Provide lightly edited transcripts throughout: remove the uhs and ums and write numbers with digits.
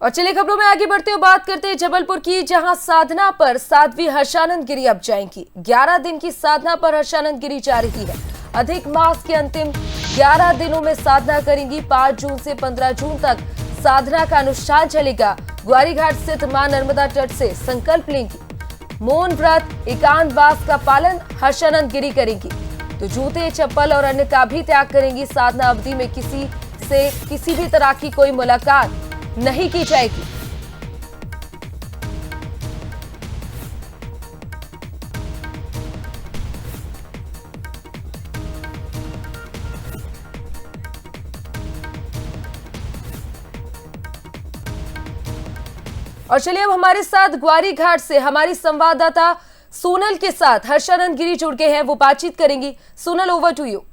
और चलिए खबरों में आगे बढ़ते हुए बात करते हैं जबलपुर की, जहां साधना पर साध्वी हर्षानंद गिरी अब जाएंगी। 11 दिन की साधना पर हर्षानंद गिरी जा रही है। अधिक मास के अंतिम 11 दिनों में साधना करेंगी। 5 जून से 15 जून तक साधना का अनुष्ठान चलेगा। ग्वारी घाट स्थित मां नर्मदा तट से संकल्प लेंगी। मौन व्रत, एकांतवास का पालन हर्षानंद गिरी करेंगी। तो जूते, चप्पल और अन्य का भी त्याग करेंगी। साधना अवधि में किसी से किसी भी तरह की कोई मुलाकात नहीं की जाएगी। और चलिए अब हमारे साथ ग्वारी घाट से हमारी संवाददाता सोनल के साथ हर्षानंद गिरी जुड़ गए हैं, वो बातचीत करेंगी। Sonal, over to you.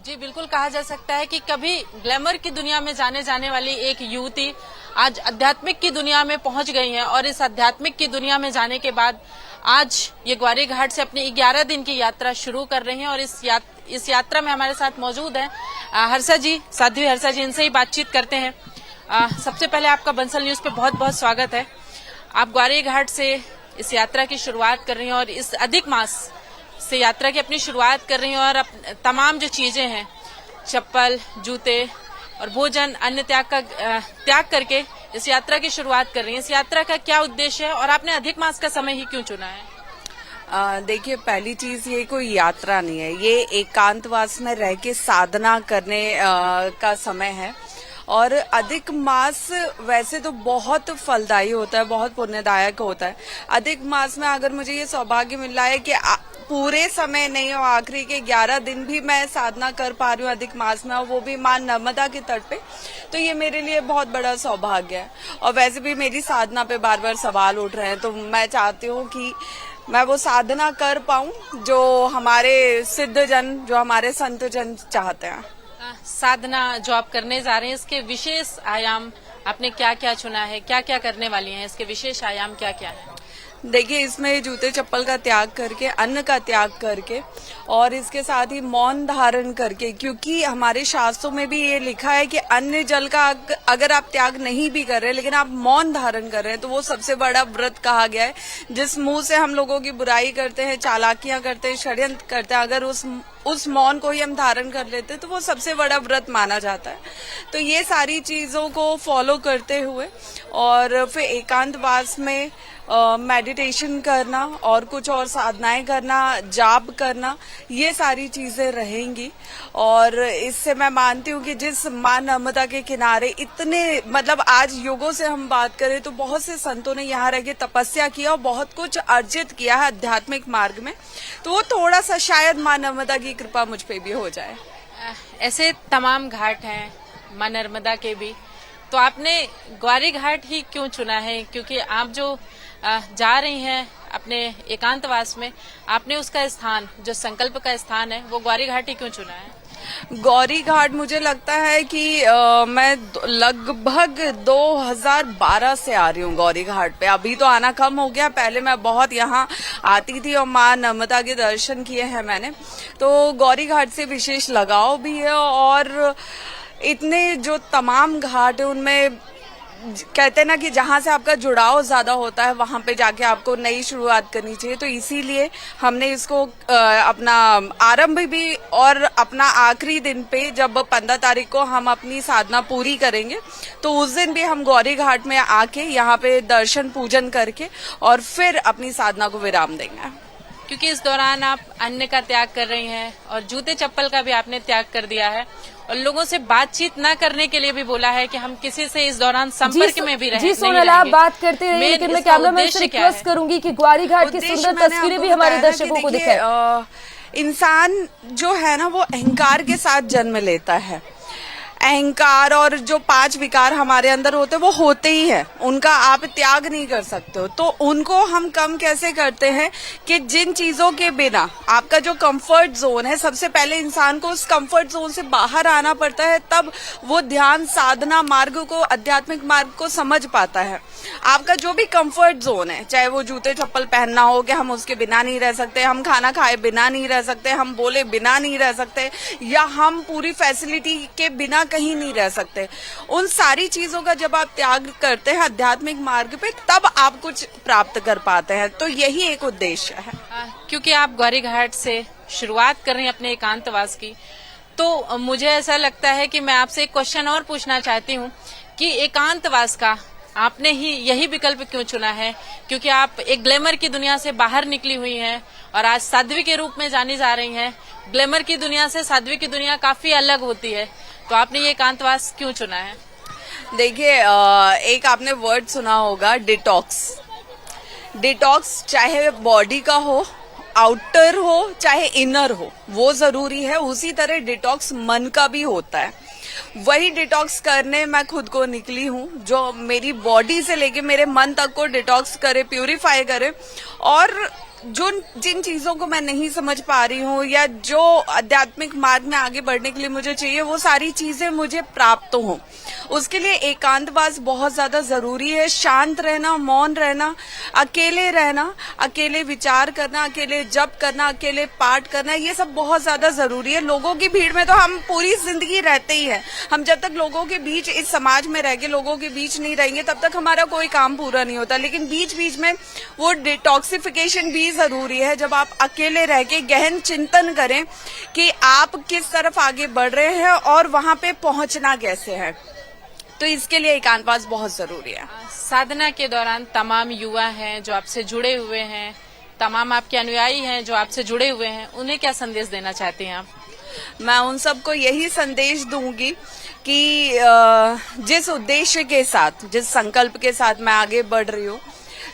जी बिल्कुल, कहा जा सकता है कि कभी ग्लैमर की दुनिया में जाने वाली एक युवती आज आध्यात्मिक की दुनिया में पहुंच गई है। और इस आध्यात्मिक की दुनिया में जाने के बाद आज ये ग्वारी घाट से अपनी 11 दिन की यात्रा शुरू कर रही हैं। और इस यात्रा में हमारे साथ मौजूद हैं हर्षा जी, साध्वी हर्षा जी। इनसे ही बातचीत करते हैं। सबसे पहले आपका बंसल न्यूज पे बहुत बहुत स्वागत है। आप ग्वारी घाट से इस यात्रा की शुरुआत कर रही हैं और इस अधिक मास से यात्रा की अपनी शुरुआत कर रही हैं। और तमाम जो चीजें हैं, चप्पल, जूते और भोजन, अन्य त्याग करके इस यात्रा की शुरुआत कर रही हैं। इस यात्रा का क्या उद्देश्य है और आपने अधिक मास का समय ही क्यों चुना है? देखिए, पहली चीज ये कोई यात्रा नहीं है, ये एकांतवास में रह के साधना करने का समय है। और अधिक मास वैसे तो बहुत फलदायी होता है, बहुत पुण्यदायक होता है। अधिक मास में अगर मुझे ये सौभाग्य मिल रहा है कि पूरे समय नहीं हो, आखिरी के 11 दिन भी मैं साधना कर पा रही हूँ अधिक मास में, और वो भी मां नर्मदा के तट पे, तो ये मेरे लिए बहुत बड़ा सौभाग्य है। और वैसे भी मेरी साधना पे बार बार सवाल उठ रहे हैं, तो मैं चाहती हूँ कि मैं वो साधना कर पाऊं जो हमारे सिद्ध जन, जो हमारे संत जन चाहते हैं। साधना जो आप करने जा रहे हैं, इसके विशेष आयाम आपने क्या क्या चुना है, क्या क्या करने वाली हैं, इसके विशेष आयाम क्या क्या है? देखिए, इसमें जूते चप्पल का त्याग करके, अन्न का त्याग करके, और इसके साथ ही मौन धारण करके, क्योंकि हमारे शास्त्रों में भी ये लिखा है कि अन्न जल का अगर आप त्याग नहीं भी कर रहे लेकिन आप मौन धारण कर रहे हैं तो वो सबसे बड़ा व्रत कहा गया है। जिस मुंह से हम लोगों की बुराई करते हैं, चालाकियां करते हैं, षड्यंत्र करते हैं, अगर उस मौन को ही हम धारण कर लेते तो वो सबसे बड़ा व्रत माना जाता है। तो ये सारी चीजों को फॉलो करते हुए और फिर एकांतवास में मेडिटेशन करना और कुछ और साधनाएं करना, जाप करना, ये सारी चीजें रहेंगी। और इससे मैं मानती हूँ कि जिस मां नर्मदा के किनारे इतने, मतलब आज युगों से हम बात करें तो बहुत से संतों ने यहाँ रह के तपस्या किया और बहुत कुछ अर्जित किया है आध्यात्मिक मार्ग में, तो वो थोड़ा सा शायद मां नर्मदा की कृपा मुझ पे भी हो जाए। ऐसे तमाम घाट हैं मां नर्मदा के भी, तो आपने ग्वारी घाट ही क्यों चुना है? क्योंकि आप जो जा रही हैं अपने एकांतवास में, आपने उसका स्थान, जो संकल्प का स्थान है, वो ग्वारी घाट ही क्यों चुना है? गौरी घाट मुझे लगता है कि मैं लगभग 2012 से आ रही हूँ गौरी घाट पे। अभी तो आना कम हो गया, पहले मैं बहुत यहाँ आती थी और मां नर्मदा के दर्शन किए हैं मैंने, तो गौरी घाट से विशेष लगाव भी है। और इतने जो तमाम घाट है उनमें कहते हैं ना कि जहां से आपका जुड़ाव ज्यादा होता है वहां पे जाके आपको नई शुरुआत करनी चाहिए, तो इसीलिए हमने इसको अपना आरंभ भी और अपना आखिरी दिन पे जब 15 तारीख को हम अपनी साधना पूरी करेंगे तो उस दिन भी हम गौरी घाट में आके यहाँ पे दर्शन पूजन करके और फिर अपनी साधना को विराम देंगे। क्योंकि इस दौरान आप अन्न का त्याग कर रही हैं और जूते चप्पल का भी आपने त्याग कर दिया है, और लोगों से बातचीत न करने के लिए भी बोला है कि हम किसी से इस दौरान संपर्क में भी जी सोनल, आप बात करते रहिए, लेकिन मैं कैमरामैन से रिक्वेस्ट करूंगी कि ग्वारी घाट की सुंदर तस्वीरें भी हमारे दर्शकों को दिखाएं। इंसान जो है ना वो अहंकार के साथ जन्म लेता है। अहंकार और जो 5 विकार हमारे अंदर होते हैं वो होते ही है, उनका आप त्याग नहीं कर सकते हो। तो उनको हम कम कैसे करते हैं कि जिन चीजों के बिना आपका जो कंफर्ट जोन है, सबसे पहले इंसान को उस कंफर्ट जोन से बाहर आना पड़ता है, तब वो ध्यान साधना मार्ग को, आध्यात्मिक मार्ग को समझ पाता है। आपका जो भी कंफर्ट जोन है, चाहे वो जूते चप्पल पहनना हो कि हम उसके बिना नहीं रह सकते, हम खाना खाए बिना नहीं रह सकते, हम बोले बिना नहीं रह सकते, या हम पूरी फैसिलिटी के बिना कहीं नहीं रह सकते। उन सारी चीजों का जब आप त्याग करते हैं आध्यात्मिक मार्ग पे, तब आप कुछ प्राप्त कर पाते हैं। तो यही एक उद्देश्य है। क्योंकि आप गौरी घाट से शुरुआत कर रही हैं अपने एकांतवास की, तो मुझे ऐसा लगता है कि मैं आपसे एक क्वेश्चन और पूछना चाहती हूँ कि एकांतवास का आपने ही यही विकल्प क्यों चुना है? क्योंकि आप एक ग्लैमर की दुनिया से बाहर निकली हुई हैं और आज साध्वी के रूप में जानी जा रही हैं। ग्लैमर की दुनिया से साध्वी की दुनिया काफी अलग होती है, तो आपने ये एकांतवास क्यों चुना है? देखिए, एक आपने वर्ड सुना होगा, डिटॉक्स। डिटॉक्स चाहे बॉडी का हो, आउटर हो, चाहे इनर हो, वो जरूरी है। उसी तरह डिटॉक्स मन का भी होता है। वही डिटॉक्स करने मैं खुद को निकली हूँ, जो मेरी बॉडी से लेके मेरे मन तक को डिटॉक्स करे, प्यूरिफाई करे। और जिन चीजों को मैं नहीं समझ पा रही हूँ या जो आध्यात्मिक मार्ग में आगे बढ़ने के लिए मुझे चाहिए, वो सारी चीजें मुझे प्राप्त हो, उसके लिए एकांतवास बहुत ज्यादा जरूरी है। शांत रहना, मौन रहना, अकेले रहना, अकेले विचार करना, अकेले जप करना, अकेले पाठ करना, ये सब बहुत ज्यादा जरूरी है। लोगों की भीड़ में तो हम पूरी जिंदगी रहते ही हैं। हम जब तक लोगों के बीच, इस समाज में रह के लोगों के बीच नहीं रहेंगे, तब तक हमारा कोई काम पूरा नहीं होता। लेकिन बीच बीच में वो डिटॉक्सिफिकेशन भी जरूरी है, जब आप अकेले रह के गहन चिंतन करें कि आप किस तरफ आगे बढ़ रहे हैं और वहां पे पहुंचना कैसे है। तो इसके लिए एकांतवास बहुत जरूरी है। साधना के दौरान तमाम युवा हैं जो आपसे जुड़े हुए हैं, तमाम आपके अनुयायी हैं जो आपसे जुड़े हुए हैं, उन्हें क्या संदेश देना चाहती हैं आप? मैं उन सबको यही संदेश दूंगी कि जिस उद्देश्य के साथ, जिस संकल्प के साथ मैं आगे बढ़ रही हूँ,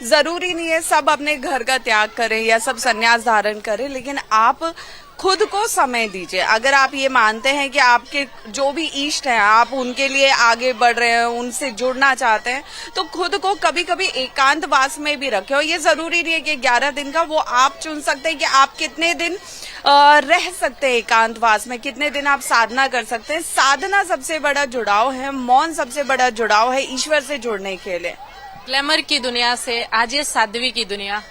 जरूरी नहीं है सब अपने घर का त्याग करें या सब संन्यास धारण करें, लेकिन आप खुद को समय दीजिए। अगर आप ये मानते हैं कि आपके जो भी इष्ट हैं, आप उनके लिए आगे बढ़ रहे हैं, उनसे जुड़ना चाहते हैं, तो खुद को कभी कभी एकांतवास में भी रखें। और ये जरूरी नहीं है कि 11 दिन का, वो आप चुन सकते हैं कि आप कितने दिन रह सकते हैं एकांतवास में, कितने दिन आप साधना कर सकते हैं। साधना सबसे बड़ा जुड़ाव है, मौन सबसे बड़ा जुड़ाव है ईश्वर से जुड़ने के लिए। ग्लैमर की दुनिया से आज ये साध्वी की दुनिया,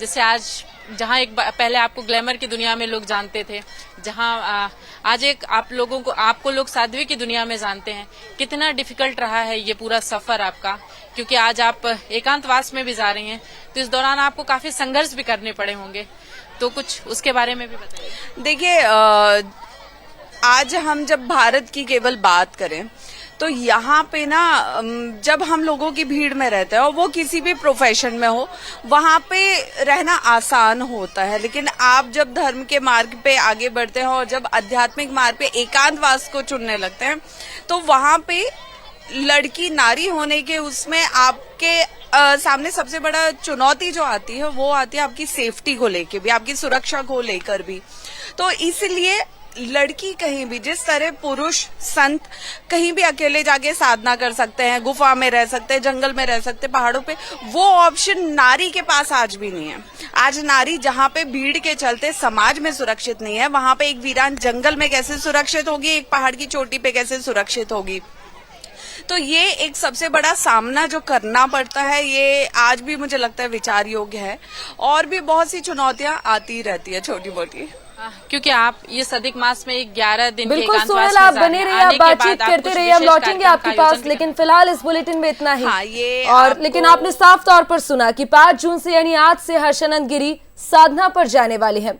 जैसे आज जहाँ पहले आपको ग्लैमर की दुनिया में लोग जानते थे, जहाँ आज एक आपको लोग साध्वी की दुनिया में जानते हैं। कितना डिफिकल्ट रहा है ये पूरा सफर आपका, क्योंकि आज आप एकांतवास में भी जा रही हैं, तो इस दौरान आपको काफी संघर्ष भी करने पड़े होंगे, तो कुछ उसके बारे में भी बताइए। देखिए, आज हम जब भारत की केवल बात करें तो यहाँ पे ना, जब हम लोगों की भीड़ में रहते हैं और वो किसी भी प्रोफेशन में हो, वहाँ पे रहना आसान होता है। लेकिन आप जब धर्म के मार्ग पे आगे बढ़ते हैं और जब आध्यात्मिक मार्ग पे एकांतवास को चुनने लगते हैं, तो वहाँ पे लड़की नारी होने के उसमें आपके सामने सबसे बड़ा चुनौती जो आती है, वो आती है आपकी सेफ्टी को लेके भी, आपकी सुरक्षा को लेकर भी। तो इसलिए लड़की कहीं भी, जिस तरह पुरुष संत कहीं भी अकेले जाके साधना कर सकते हैं, गुफा में रह सकते हैं, जंगल में रह सकते हैं, पहाड़ों पे, वो ऑप्शन नारी के पास आज भी नहीं है। आज नारी जहाँ पे भीड़ के चलते समाज में सुरक्षित नहीं है, वहां पे एक वीरान जंगल में कैसे सुरक्षित होगी, एक पहाड़ की चोटी पे कैसे सुरक्षित होगी। तो ये एक सबसे बड़ा सामना जो करना पड़ता है, ये आज भी मुझे लगता है विचार योग्य है। और भी बहुत सी चुनौतियां आती रहती है, छोटी मोटी। क्योंकि आप ये अधिक मास में 11 दिन बिल्कुल सोनल, आप बने रहिए, आप बातचीत करते रहिए, हम लौटेंगे आपके पास, लेकिन फिलहाल इस बुलेटिन में इतना ही। ये और लेकिन आपने साफ तौर पर सुना कि 5 जून से यानी आज से हर्षानंद गिरी साधना पर जाने वाले हैं।